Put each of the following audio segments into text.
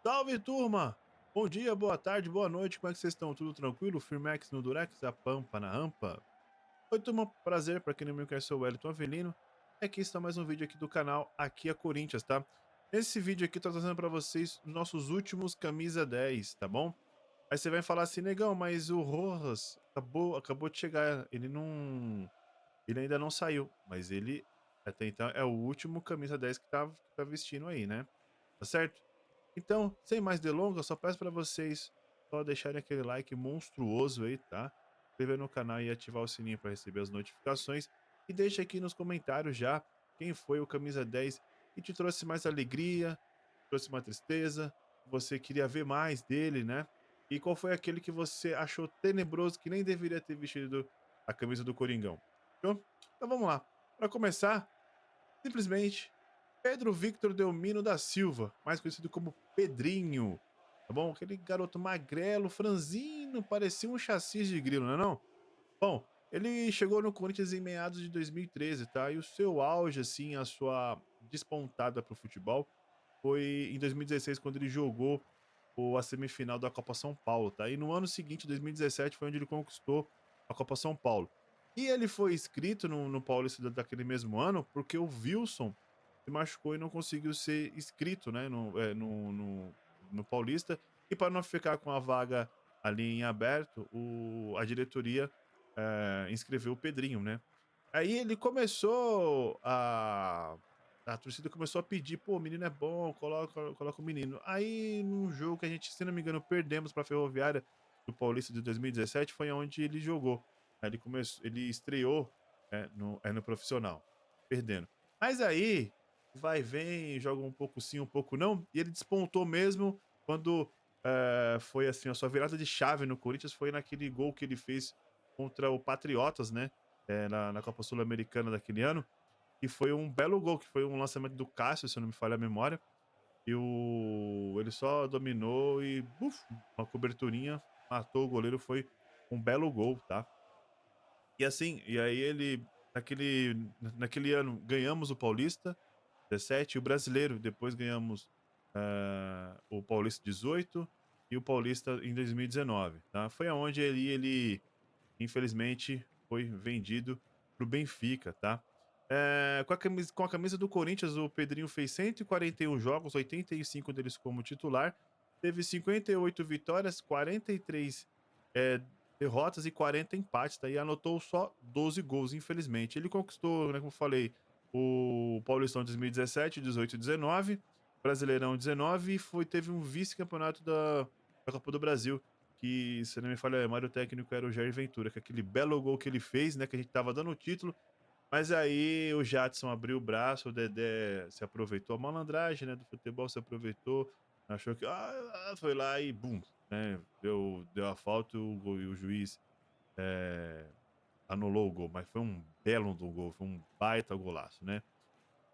Salve, turma! Bom dia, boa tarde, boa noite, como é que vocês estão? Tudo tranquilo? Firmex no Durex, a Pampa na Rampa? Oi, turma, prazer, pra quem não me conhece, eu sou o Wellington Avelino, e aqui está mais um vídeo aqui do canal Aqui é Corinthians, tá? Nesse vídeo aqui, eu tô trazendo pra vocês os nossos últimos camisa 10, tá bom? Aí você vai falar assim, negão, mas o Rojas acabou de chegar, ele ainda não saiu, mas ele, até então, é o último camisa 10 que tá vestindo aí, né? Tá certo? Então, sem mais delongas, só peço para vocês só deixarem aquele like monstruoso aí, tá? Inscrever no canal e ativar o sininho para receber as notificações. E deixa aqui nos comentários já quem foi o camisa 10 que te trouxe mais alegria, trouxe uma tristeza, você queria ver mais dele, né? E qual foi aquele que você achou tenebroso que nem deveria ter vestido a camisa do Coringão? Fechou? Então vamos lá. Para começar, simplesmente Pedro Victor Delmino da Silva, mais conhecido como Pedrinho, tá bom? Aquele garoto magrelo, franzino, parecia um chassi de grilo, não é não? Bom, ele chegou no Corinthians em meados de 2013, tá? E o seu auge, assim, a sua despontada para o futebol foi em 2016, quando ele jogou a semifinal da Copa São Paulo, tá? E no ano seguinte, 2017, foi onde ele conquistou a Copa São Paulo. E ele foi inscrito no Paulista daquele mesmo ano, porque o Wilson se machucou e não conseguiu ser inscrito, né, no Paulista. E para não ficar com a vaga ali em aberto, a diretoria inscreveu o Pedrinho, né? Aí ele começou a torcida começou a pedir: "Pô, o menino é bom, coloca o menino". Aí num jogo que a gente, se não me engano, perdemos pra Ferroviária do Paulista de 2017, foi aonde ele jogou. Aí ele estreou, no profissional, perdendo. Mas aí, vai vem, joga um pouco sim, um pouco não, e ele despontou mesmo quando, foi assim, a sua virada de chave no Corinthians foi naquele gol que ele fez contra o Patriotas, né, na Copa Sul-Americana daquele ano, e foi um belo gol, que foi um lançamento do Cássio, se não me falha a memória, e ele só dominou e buf, uma coberturinha, matou o goleiro, foi um belo gol, tá. E assim, e aí ele naquele ano ganhamos o Paulista 17 e o Brasileiro, depois ganhamos, o Paulista 18 e o Paulista em 2019, tá. Foi aonde ele infelizmente foi vendido para o Benfica, tá. Com a camisa do Corinthians, o Pedrinho fez 141 jogos, 85 deles como titular, teve 58 vitórias, 43, eh, derrotas e 40 empates, tá, e anotou só 12 gols, infelizmente. Ele conquistou, né, como eu falei, o Paulistão 2017, 18 e 19, Brasileirão 19 e teve um vice-campeonato da Copa do Brasil, que, se não me falha a memória, o técnico era o Jair Ventura, que aquele belo gol que ele fez, né, que a gente estava dando o título, mas aí o Jadson abriu o braço, o Dedé se aproveitou, a malandragem, né, do futebol, se aproveitou, achou que foi lá e bum, né, deu a falta e o juiz, eh, anulou o gol, mas foi um belo do gol, foi um baita golaço, né.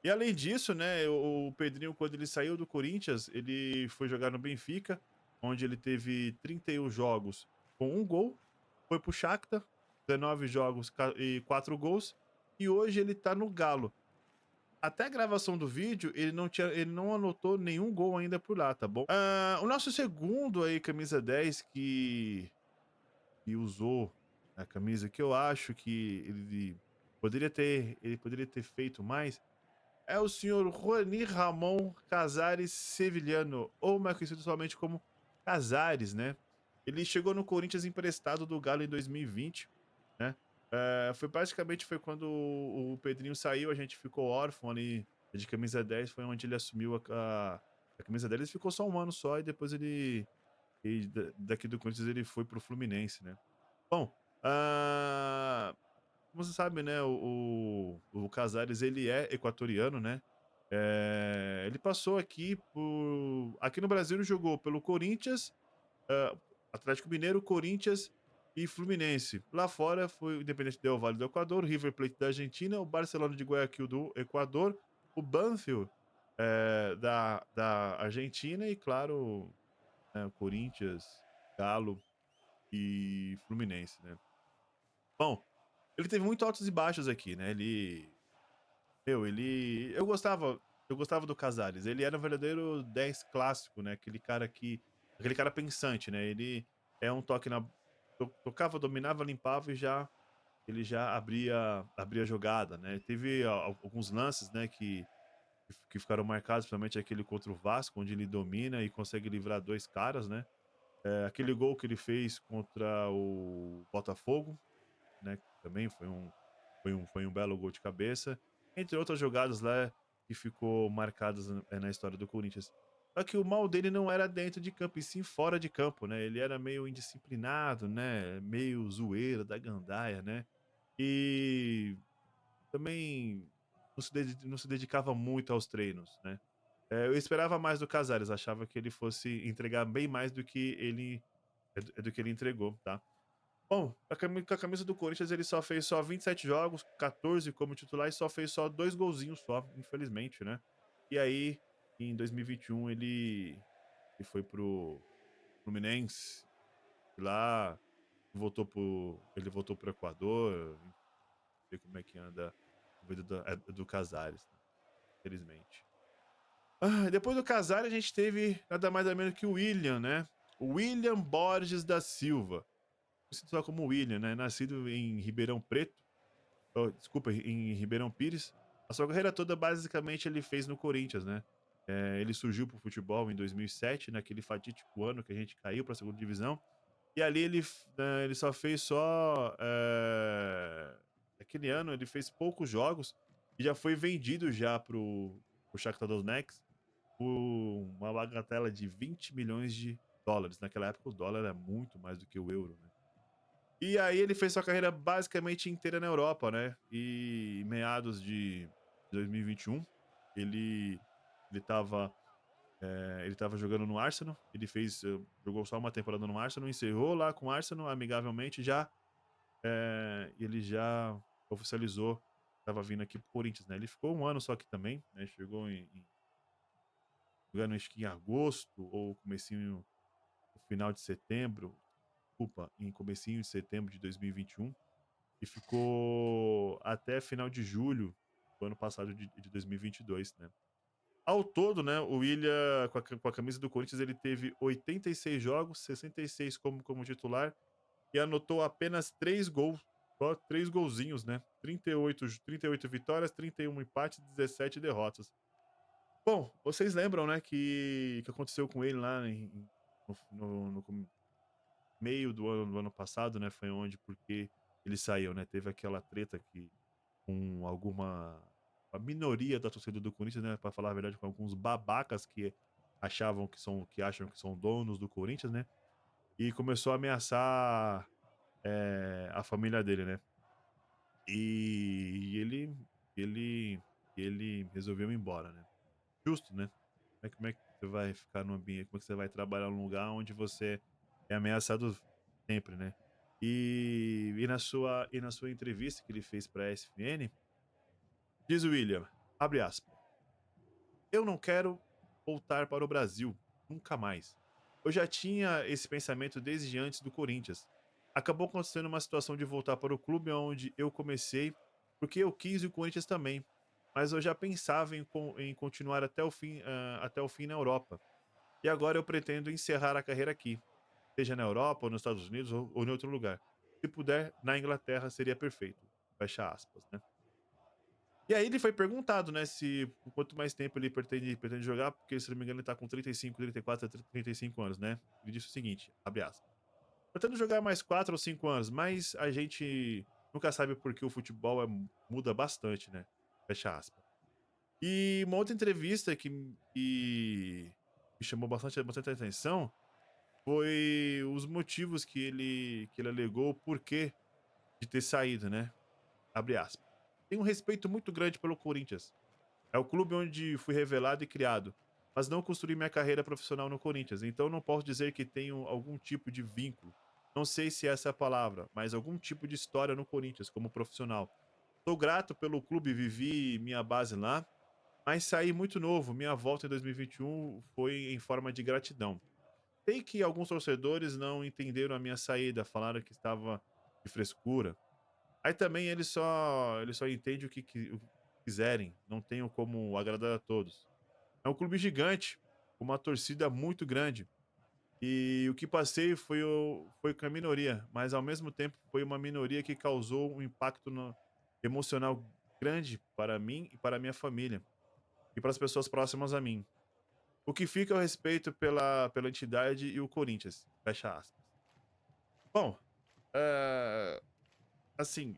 E além disso, né, o Pedrinho, quando ele saiu do Corinthians, ele foi jogar no Benfica, onde ele teve 31 jogos com um gol, foi para o Shakhtar, 19 jogos e 4 gols, e hoje ele tá no Galo. Até a gravação do vídeo, ele não anotou nenhum gol ainda por lá, tá bom. O nosso segundo aí, camisa 10 que usou a camisa, que eu acho que ele poderia ter feito mais, é o senhor Rony Ramon Casares Sevillano, ou mais conhecido somente como Casares, né. Ele chegou no Corinthians emprestado do Galo em 2020, né. Foi quando o Pedrinho saiu, a gente ficou órfão ali de camisa 10, foi onde ele assumiu a camisa 10, ele ficou só um ano só e depois daqui do Corinthians ele foi para o Fluminense, né. Bom, como você sabe, né, o Casares ele é equatoriano, né, ele passou aqui no Brasil ele jogou pelo Corinthians, hã, Atlético Mineiro, Corinthians e Fluminense. Lá fora foi o Independente Del Valle do Equador, o River Plate da Argentina, o Barcelona de Guayaquil do Equador, o Banfield, da Argentina e claro, o Corinthians, Galo e Fluminense, né. Bom, ele teve muito altos e baixos aqui, né, eu gostava, eu gostava do Casares. Ele era um verdadeiro 10 clássico, né, aquele cara pensante, né, ele é um toque na tocava, dominava, limpava e já ele já abria a jogada, né. Teve alguns lances, né, que ficaram marcados, principalmente aquele contra o Vasco, onde ele domina e consegue livrar 2 caras, né. Aquele gol que ele fez contra o Botafogo, né, que também foi um belo gol de cabeça, entre outras jogadas lá que ficou marcadas na história do Corinthians. Só que o mal dele não era dentro de campo, e sim fora de campo, né, ele era meio indisciplinado, né, meio zoeira da gandaia, né, e também não se dedicava muito aos treinos, né. Eu esperava mais do Casares, achava que ele fosse entregar bem mais do que ele entregou, tá. Bom, com a camisa do Corinthians ele só fez só 27 jogos, 14 como titular e só fez só 2 golzinhos só, infelizmente, né. E aí, em 2021 ele foi para o Fluminense, e lá ele voltou para o Equador, não sei como é que anda a vida do Casares, né, infelizmente. Depois do Casares a gente teve nada mais nada menos que o William, né, o William Borges da Silva, conhecido só como William, né, nascido em Ribeirão Preto. Desculpa, em Ribeirão Pires. A sua carreira toda basicamente ele fez no Corinthians, né. Ele surgiu para o futebol em 2007, naquele fatídico ano que a gente caiu para a segunda divisão, e ali ele só fez aquele ano ele fez poucos jogos e já foi vendido já para o Shakhtar Donetsk por uma bagatela de $20 milhões. Naquela época o dólar era muito mais do que o euro, né. E aí ele fez sua carreira basicamente inteira na Europa, né, e em meados de 2021, ele ele estava, ele estava jogando no Arsenal, jogou só uma temporada no Arsenal, encerrou lá com o Arsenal amigavelmente já, ele já oficializou, estava vindo aqui para o Corinthians, né. Ele ficou um ano só aqui também, né, chegou jogando acho que em agosto ou comecinho no final de setembro, desculpa, em comecinho de setembro de 2021. E ficou até final de julho do ano passado de 2022, né. Ao todo, né, o William com a camisa do Corinthians, ele teve 86 jogos, 66 como titular e anotou apenas 3 gols, só 3 golzinhos, né, 38 vitórias, 31 empates, 17 derrotas. Bom, vocês lembram, né, que aconteceu com ele lá no meio do ano passado, né, foi onde porque ele saiu, né, teve aquela treta que com a minoria da torcida do Corinthians, né, pra falar a verdade, com alguns babacas que acham que são donos do Corinthians, né, e começou a ameaçar, a família dele, né. E ele resolveu ir embora, né. Justo, né. Como é que você vai ficar num ambiente como é que você vai trabalhar num lugar onde você é ameaçado sempre, né. E na sua entrevista que ele fez pra ESPN, diz o William, abre aspas: "Eu não quero voltar para o Brasil, nunca mais. Eu já tinha esse pensamento desde antes do Corinthians. Acabou acontecendo uma situação de voltar para o clube onde eu comecei, porque eu quis e o Corinthians também. Mas eu já pensava em continuar até o fim na Europa. E agora eu pretendo encerrar a carreira aqui, seja na Europa ou nos Estados Unidos ou em outro lugar. Se puder, na Inglaterra seria perfeito." Fecha aspas, né. E aí ele foi perguntado, né, se por quanto mais tempo ele pretende jogar, porque se não me engano ele tá com 35, 34, 35 anos, né. Ele disse o seguinte, abre aspas: "Pretendo jogar mais 4 ou 5 anos, mas a gente nunca sabe porque o futebol muda bastante, né." Fecha aspas. E uma outra entrevista que me chamou bastante atenção, foi os motivos que ele alegou o porquê de ter saído, né. Abre aspas: "Tenho um respeito muito grande pelo Corinthians. É o clube onde fui revelado e criado, mas não construí minha carreira profissional no Corinthians, então não posso dizer que tenho algum tipo de vínculo. Não sei se essa é a palavra, mas algum tipo de história no Corinthians como profissional. Sou grato pelo clube, vivi minha base lá, mas saí muito novo. Minha volta em 2021 foi em forma de gratidão. Sei que alguns torcedores não entenderam a minha saída, falaram que estava de frescura. Aí também ele só entende quiserem, não tenho como agradar a todos. É um clube gigante, com uma torcida muito grande. E o que passei foi com a minoria, mas ao mesmo tempo foi uma minoria que causou um impacto emocional grande para mim e para a minha família, e para as pessoas próximas a mim. O que fica é o respeito pela entidade e o Corinthians, fecha aspas. Bom, eh, assim,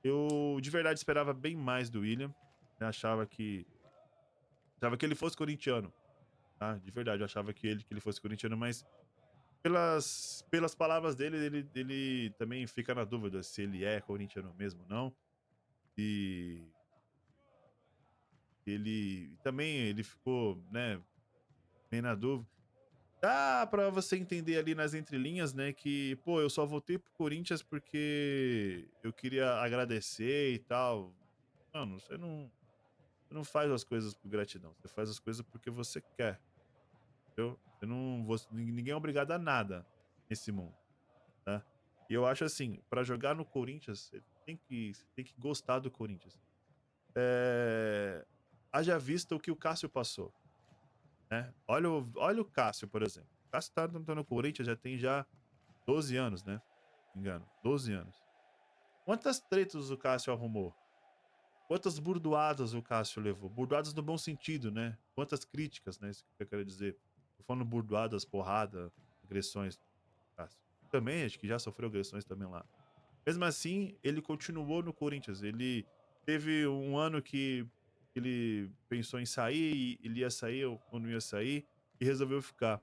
eu de verdade esperava bem mais do William, né, achava que ele fosse corintiano, tá, de verdade, eu achava que ele fosse corintiano, mas pelas palavras dele, ele também fica na dúvida se ele é corintiano mesmo ou não, e ele ficou, né, bem na dúvida. Dá pra você entender ali nas entrelinhas, né, que, pô, eu só voltei pro Corinthians porque eu queria agradecer e tal. Mano, você não faz as coisas por gratidão, você faz as coisas porque você quer, entendeu? Você não você ninguém é obrigado a nada nesse mundo, tá. E eu acho assim, pra jogar no Corinthians, você tem que gostar do Corinthians. Eh, Haja vista o que o Cássio passou, né. Olha o Cássio, por exemplo. O Cássio tá no Corinthians já 12 anos, né, se não me engano, 12 anos. Quantas tretas o Cássio arrumou? Quantas burdoadas o Cássio levou? Burdoadas no bom sentido, né, quantas críticas, né, isso que eu quero dizer. Tô falando burdoadas, porrada, agressões, Cássio. Também acho que já sofreu agressões também lá. Mesmo assim, ele continuou no Corinthians, ele teve um ano que ele pensou em sair, e ele ia sair ou não ia sair, e resolveu ficar.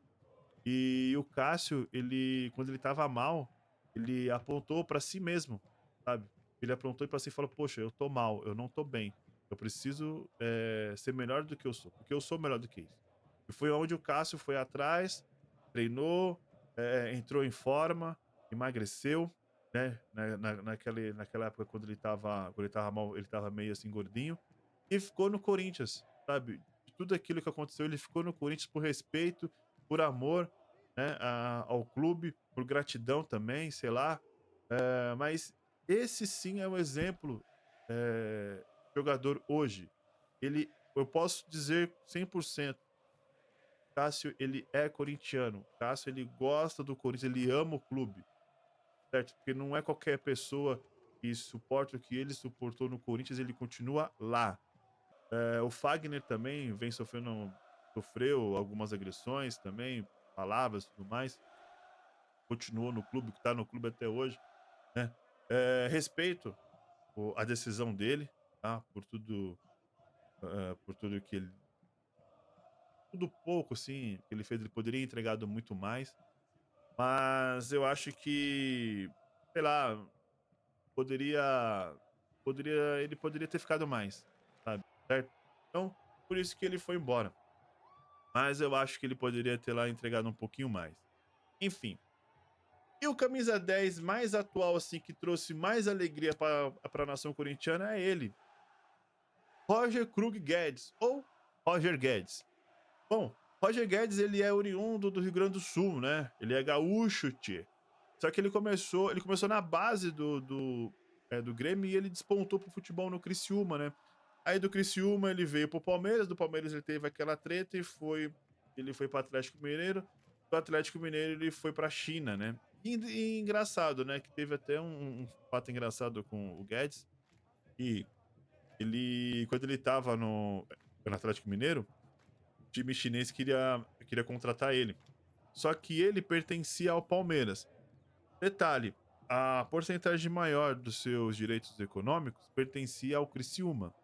E o Cássio, ele quando ele estava mal, ele apontou pra si mesmo, sabe. Ele apontou pra si e falou: "Poxa, eu tô mal, eu não tô bem. Eu preciso, ser melhor do que eu sou, porque eu sou melhor do que isso". E foi onde o Cássio foi atrás, treinou, entrou em forma, emagreceu, né, naquela época quando ele estava mal, ele estava meio assim gordinho, e ficou no Corinthians, sabe. De tudo aquilo que aconteceu, ele ficou no Corinthians por respeito, por amor, né, ao clube, por gratidão também, sei lá. Mas esse sim é um exemplo, jogador hoje. Eu posso dizer 100%, Cássio ele é corintiano, Cássio ele gosta do Corinthians, ele ama o clube, certo? Porque não é qualquer pessoa que suporta o que ele suportou no Corinthians, ele continua lá. O Fagner também sofreu algumas agressões também, palavras e tudo mais, continuou no clube, que tá no clube até hoje, né. Respeito a decisão dele, tá, por tudo que ele tudo pouco, assim, que ele fez, ele poderia entregado muito mais, mas eu acho que, sei lá, poderia ele poderia ter ficado mais, sabe, certo? Então, por isso que ele foi embora. Mas eu acho que ele poderia ter lá entregado um pouquinho mais. Enfim. E o camisa 10 mais atual, assim, que trouxe mais alegria para a nação corintiana é ele, Roger Krug Guedes, ou Roger Guedes. Bom, Roger Guedes, ele é oriundo do Rio Grande do Sul, né, ele é gaúcho, tchê. Só que ele começou na base do Grêmio, e ele despontou pro futebol no Criciúma, né. Aí do Criciúma ele veio para o Palmeiras, do Palmeiras ele teve aquela treta ele foi para Atlético Mineiro, do Atlético Mineiro ele foi pra China, né. E engraçado, né, que teve até um fato engraçado com o Guedes, e quando ele estava no Atlético Mineiro, o time chinês queria contratar ele. Só que ele pertencia ao Palmeiras. Detalhe, a porcentagem maior dos seus direitos econômicos pertencia ao Criciúma.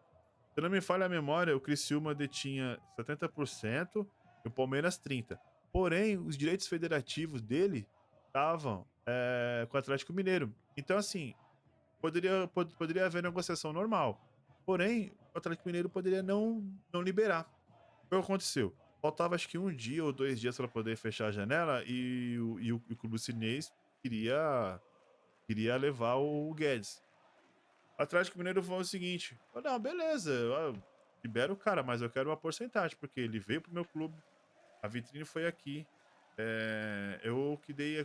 Se não me falha a memória, o Criciúma detinha 70% e o Palmeiras 30%. Porém, os direitos federativos dele estavam, com o Atlético Mineiro. Então, assim, poderia haver negociação normal. Porém, o Atlético Mineiro poderia não liberar. Foi o que aconteceu. Faltava acho que um dia ou 2 dias para poder fechar a janela, e o clube chinês queria levar o Guedes. O Atlético Mineiro falou o seguinte: "Ah, não, beleza, libera o cara, mas eu quero uma porcentagem, porque ele veio para o meu clube, a vitrine foi aqui, eu que dei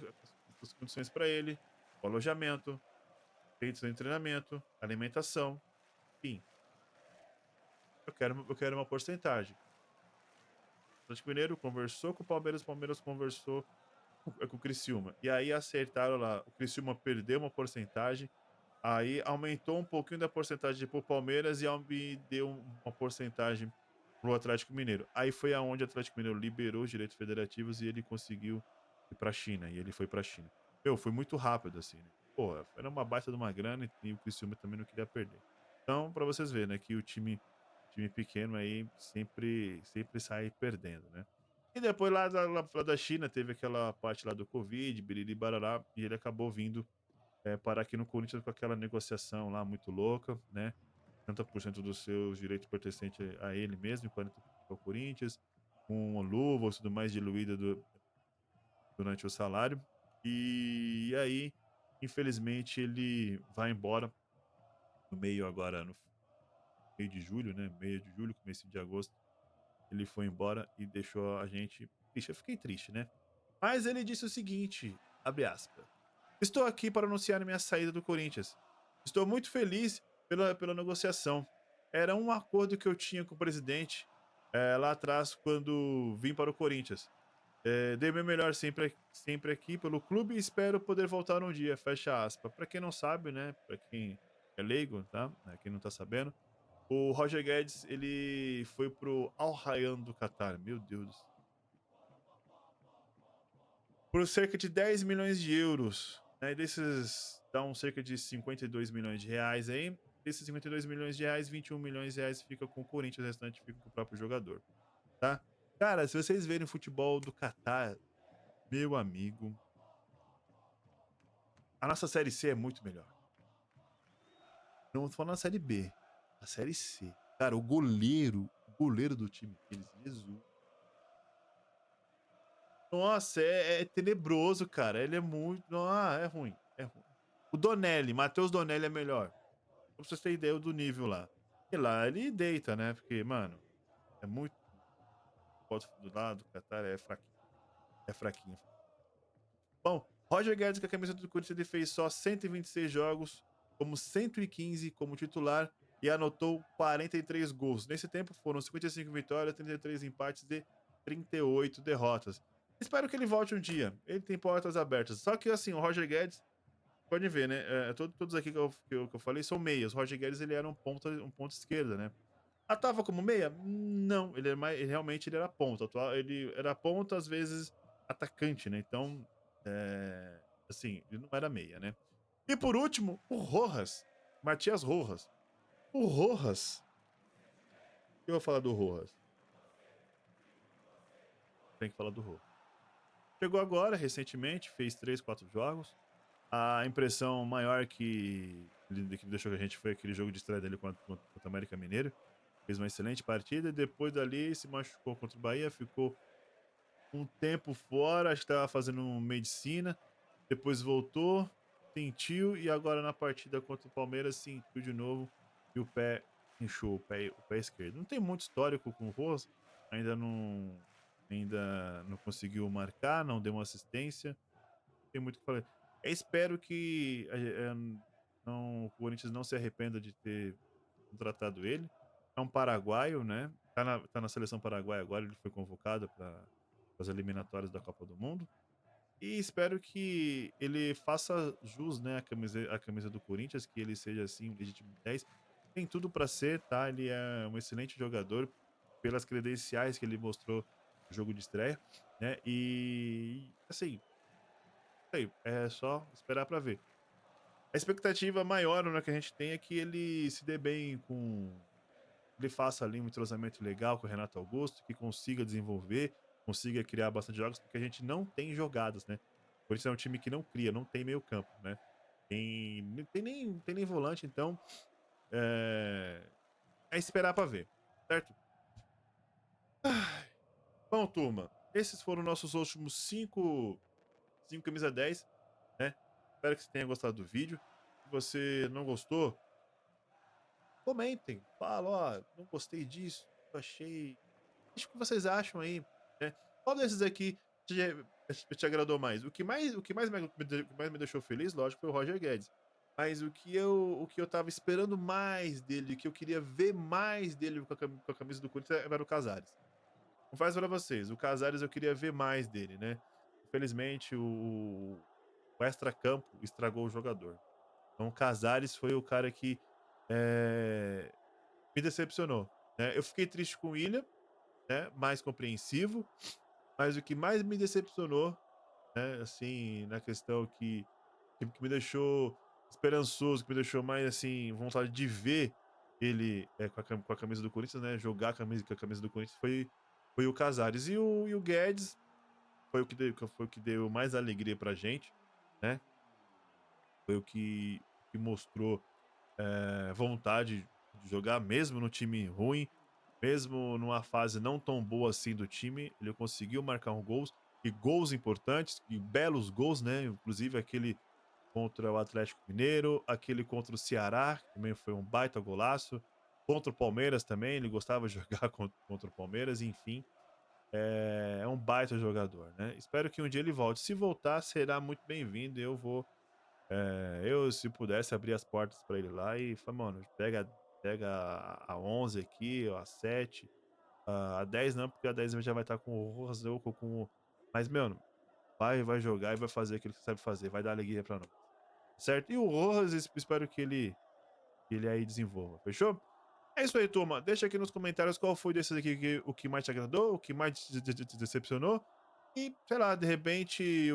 as condições para ele, o alojamento, feitos em treinamento, alimentação, enfim". eu quero uma porcentagem. O Atlético Mineiro conversou com o Palmeiras conversou com o Criciúma. E aí acertaram lá, o Criciúma perdeu uma porcentagem, aí aumentou um pouquinho da porcentagem para o Palmeiras e deu uma porcentagem para o Atlético Mineiro. Aí foi aonde o Atlético Mineiro liberou os direitos federativos e ele conseguiu ir para a China, e ele foi para a China. Meu, foi muito rápido assim, né. Pô, era uma baita de uma grana e o Criciúma também não queria perder. Então, para vocês verem, né, que o time pequeno aí sempre sai perdendo, né. E depois lá da China teve aquela parte lá do Covid, biriri barará, e ele acabou vindo, parar aqui no Corinthians com aquela negociação lá muito louca, né, 30% dos seus direitos pertencente a ele mesmo e 40% ao Corinthians, com luvas e tudo mais diluída durante o salário. E aí, infelizmente, ele vai embora no meio agora no meio de julho, né, meio de julho, comecinho de agosto, ele foi embora e deixou a gente triste. Eu fiquei triste, né. Mas ele disse o seguinte, abre aspas: "Estou aqui para anunciar minha saída do Corinthians. Estou muito feliz pela negociação. Era um acordo que eu tinha com o presidente, lá atrás quando vim para o Corinthians. Dei meu melhor sempre aqui pelo clube e espero poder voltar um dia", fecha aspas. Para quem não sabe, né, para quem é leigo, tá, quem não tá sabendo, o Roger Guedes ele foi pro Al Rayyan do Catar, meu Deus, por cerca de 10 milhões de euros, né, e desses dão cerca de 52 milhões de reais aí, desses 52 milhões de reais, 21 milhões de reais fica com o Corinthians, o restante fica com o próprio jogador, tá. Cara, se vocês verem o futebol do Catar, meu amigo, a nossa série C é muito melhor. Não tô falando a série B, a série C. Cara, o goleiro do time deles, Jesus. Nossa, é tenebroso, cara. Ele é muito é ruim, é ruim. O Donelli, Matheus Donelli é melhor. Pra vocês terem ideia do nível lá. E lá ele deita, né, porque, mano, é muito do lado do Catar é fraquinho, é fraquinho. Bom, Roger Guedes com a camisa do Corinthians ele fez só 126 jogos, como 115 como titular e anotou 43 gols. Nesse tempo foram 55 vitórias, 33 empates e 38 derrotas. Espero que ele volte um dia. Ele tem portas abertas. Só que assim, o Roger Guedes, pode ver, né? Todos aqui que eu falei são meias. O Roger Guedes ele era um ponta esquerda, né? Atuava como meia? Não, ele, realmente ele era ponta. Ele era ponta, às vezes atacante, né? Então, assim, ele não era meia, né? E por último, o Rojas, Matias Rojas. O Rojas, o que eu vou falar do Rojas? Tem que falar do Rojas. Chegou agora, recentemente, fez 3, 4 jogos. A impressão maior que deixou a gente foi aquele jogo de estreia dele contra o América Mineiro. Fez uma excelente partida e depois dali se machucou contra o Bahia, ficou um tempo fora, acho que estava fazendo medicina, depois voltou, sentiu e agora na partida contra o Palmeiras sentiu de novo e o pé inchou, o pé esquerdo. Não tem muito histórico com o Rojas, ainda não conseguiu marcar, não deu uma assistência, não tem muito o que falar. Espero que o Corinthians não se arrependa de ter contratado ele. É um paraguaio, né? Tá na seleção paraguaia agora, ele foi convocado para as eliminatórias da Copa do Mundo. E espero que ele faça jus, né, à camisa do Corinthians, que ele seja, assim, um legítimo 10. Tem tudo para ser, tá? Ele é um excelente jogador pelas credenciais que ele mostrou no jogo de estreia, né? E, assim, aí, é só esperar para ver. A expectativa maior, né, que a gente tem é que ele se dê bem com ele faça ali um entrosamento legal com o Renato Augusto, que consiga desenvolver, consiga criar bastante jogos, porque a gente não tem jogadas, né. Por isso é um time que não cria, não tem meio-campo, né. Tem nem volante, então, é esperar pra ver, certo? Bom, turma, esses foram nossos últimos cinco camisa 10, né. Espero que você tenha gostado do vídeo. Se você não gostou, comentem, fala: "Ó, não gostei disso, eu achei". Diz o que vocês acham aí, né. Qual desses aqui te agradou mais? O que mais me deixou feliz, lógico, foi o Roger Guedes. mas o que eu tava esperando mais dele, o que eu queria ver mais dele com a camisa do Corinthians era o Casares. Confesso pra vocês, o Casares eu queria ver mais dele, né. Infelizmente o extracampo estragou o jogador. Então o Casares foi o cara que, eh, me decepcionou, né. Eu fiquei triste com o William, né, mais compreensivo, mas o que mais me decepcionou, né, assim, na questão que me deixou esperançoso, que me deixou mais, assim, vontade de ver ele, com a camisa do Corinthians, né, jogar com a camisa do Corinthians foi o Casares. E o Guedes foi o que deu mais alegria pra gente, né, foi o que mostrou, vontade de jogar mesmo no time ruim, mesmo numa fase não tão boa assim do time, ele conseguiu marcar gols, e gols importantes, e belos gols, né, inclusive aquele contra o Atlético Mineiro, aquele contra o Ceará, que também foi um baita golaço, contra o Palmeiras também, ele gostava de jogar contra o Palmeiras, enfim, é um baita jogador, né. Espero que um dia ele volte, se voltar será muito bem-vindo e eu se pudesse abrir as portas pra ele lá e falar: "Mano, pega a 11 aqui, ó, a 7, a 10 não, porque a 10 já vai estar com o Rojas ou com o", mas mano, vai jogar e vai fazer aquilo que sabe fazer, vai dar alegria pra nós, certo? E o Rojas, espero que ele aí desenvolva, fechou? É isso aí, turma. Deixa aqui nos comentários qual foi desses aqui o que mais te agradou, o que mais te decepcionou. E, sei lá, de repente, é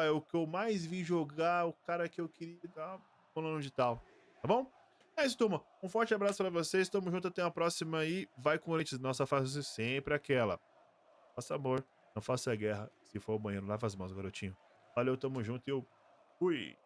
o que eu mais vi jogar, o cara que eu queria dar fulano de tal. Tá bom? É isso, turma. Um forte abraço pra vocês. Tamo junto, até a próxima aí. Vai com Corinthians. Nossa fase sempre aquela. Faça amor, não faça guerra. Se for ao banheiro, lava as mãos, garotinho. Valeu, tamo junto e eu fui.